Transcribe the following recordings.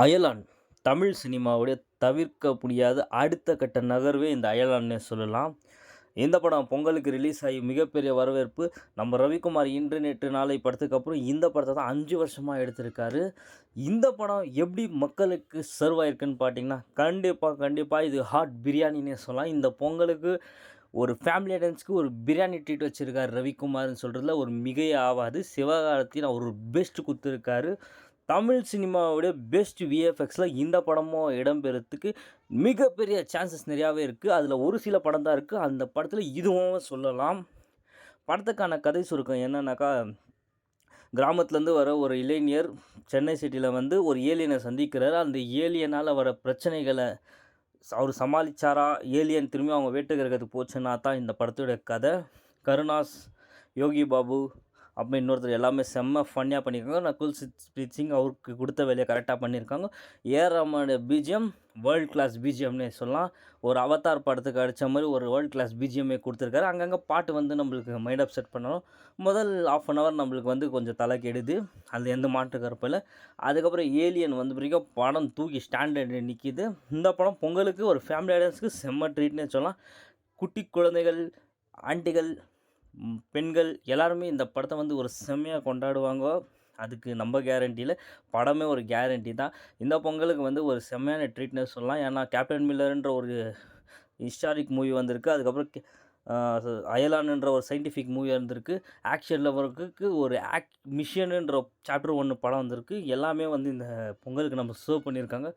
அயலான் தமிழ் சினிமாவுடைய தவிர்க்க முடியாத அடுத்த கட்ட நகர்வே இந்த அயலான்னே சொல்லலாம். இந்த படம் பொங்கலுக்கு ரிலீஸ் ஆகி மிகப்பெரிய வரவேற்பு. நம்ம ரவிக்குமார் இன்று நேற்று நாளை படத்துக்கு அப்புறம் இந்த படத்த தான் 5 வருஷமா எடுத்திருக்காரு. இந்த படம் எப்படி மக்களுக்கு சர்வ் ஆயிருக்குன்னு பார்த்தீங்கன்னா, கண்டிப்பா இது ஹாட் பிரியாணின்னே சொல்லலாம். இந்த பொங்கலுக்கு ஒரு ஃபேமிலி ஆடியன்ஸ்க்கு ஒரு பிரியாணி ட்ரீட் வச்சிருக்காரு ரவிக்குமார்ன்னு சொல்றதுல ஒரு மிகையே ஆவாது. சிவகார்த்திகேயன் அவர் ஒரு பெஸ்ட் குடுத்துருக்காரு. தமிழ் சினிமாவுடைய பெஸ்ட் விஎஃப்எக்ஸில இந்த படமும் இடம்பெறத்துக்கு மிகப்பெரிய சான்சஸ் நிறையாவே இருக்குது. அதில் ஒரு சில படம் தான் இருக்குது. அந்த படத்தில் இதுவும் சொல்லலாம். படத்துக்கான கதை சுருக்கம் என்னன்னாக்கா, கிராமத்துலேருந்து வர ஒரு இளைஞர் சென்னை சிட்டியில் வந்து ஒரு ஏலியனை சந்திக்கிறாரு. அந்த ஏலியனால் வர பிரச்சனைகளை அவர் சமாளிச்சாரா? ஏலியன் திரும்பி அவங்க வேட்டு கிரகத்துக்கு போச்சுன்னா தான் இந்த படத்தோட கதை. கருணாஸ், யோகி பாபு அப்புறம் இன்னொருத்தர் எல்லாமே செம்ம ஃபன்னியாக பண்ணியிருக்காங்க. நகுல் பிரீத் சிங் அவருக்கு கொடுத்த வேலையை கரெக்டாக பண்ணியிருக்காங்க. ஏஆர் ரஹ்மானுடைய பிஜிஎம் வேர்ல்ட் கிளாஸ் பிஜிஎம்னே சொல்லலாம். ஒரு அவதார் படத்துக்கு அடித்த மாதிரி ஒரு வேர்ல்ட் கிளாஸ் பிஜிஎம்மே கொடுத்துருக்காரு. அங்கங்கே பாட்டு வந்து நம்மளுக்கு மைண்ட் அப் செட் பண்ணணும். முதல் ½ அன் ஹவர் நம்மளுக்கு வந்து கொஞ்சம் தலை கெடுது. அது எந்த மாற்று கருப்பும் இல்லை. அதுக்கப்புறம் ஏலியன் வந்து பிறகு படம் தூக்கி ஸ்டாண்டர்ட் நிற்கிது. இந்த படம் பொங்கலுக்கு ஒரு ஃபேமிலி ஆடியன்ஸ்க்கு செம்ம ட்ரீட்னே சொல்லலாம். குட்டி குழந்தைகள், ஆண்டிகள், பெண்கள் எல்லாருமே இந்த படத்தை வந்து ஒரு செம்மையாக கொண்டாடுவாங்க. அதுக்கு நம்ம கேரண்டி இல்லை, படமே ஒரு கேரண்டி தான். இந்த பொங்கலுக்கு வந்து ஒரு செம்மையான ட்ரீட்னே சொல்லலாம். ஏன்னா கேப்டன் மில்லர்ன்ற ஒரு ஹிஸ்டாரிக் மூவி வந்திருக்கு. அதுக்கப்புறம் அயலான்ன்ற ஒரு சயின்டிஃபிக் மூவி வந்திருக்கு. ஆக்ஷன் லவருக்கு ஒரு மிஷனுன்ற சாப்டர் 1 படம் வந்திருக்கு. எல்லாமே வந்து இந்த பொங்கலுக்கு நம்ம சர்வ் பண்ணியிருக்காங்க.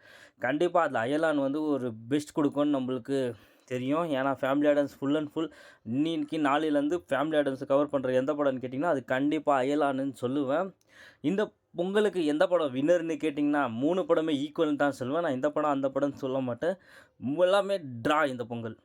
கண்டிப்பாக அதில் அயலான் வந்து ஒரு பெஸ்ட் கொடுக்கும்னு நம்மளுக்கு தெரியும். ஏன்னா family audience full and full இன்னைக்கு நாளையிலேருந்து ஃபேமிலி ஆடியன்ஸை கவர் பண்ணுற எந்த படம்னு கேட்டிங்கன்னா, அது கண்டிப்பாக அயலானுன்னு சொல்லுவேன். இந்த பொங்கலுக்கு எந்த படம் வின்னர்னு கேட்டிங்கன்னா, 3 படமே ஈக்குவல்னு தான் சொல்லுவேன். நான் இந்த படம் அந்த படம்னு சொல்ல மாட்டேன். எல்லாமே ட்ரா இந்த பொங்கல்.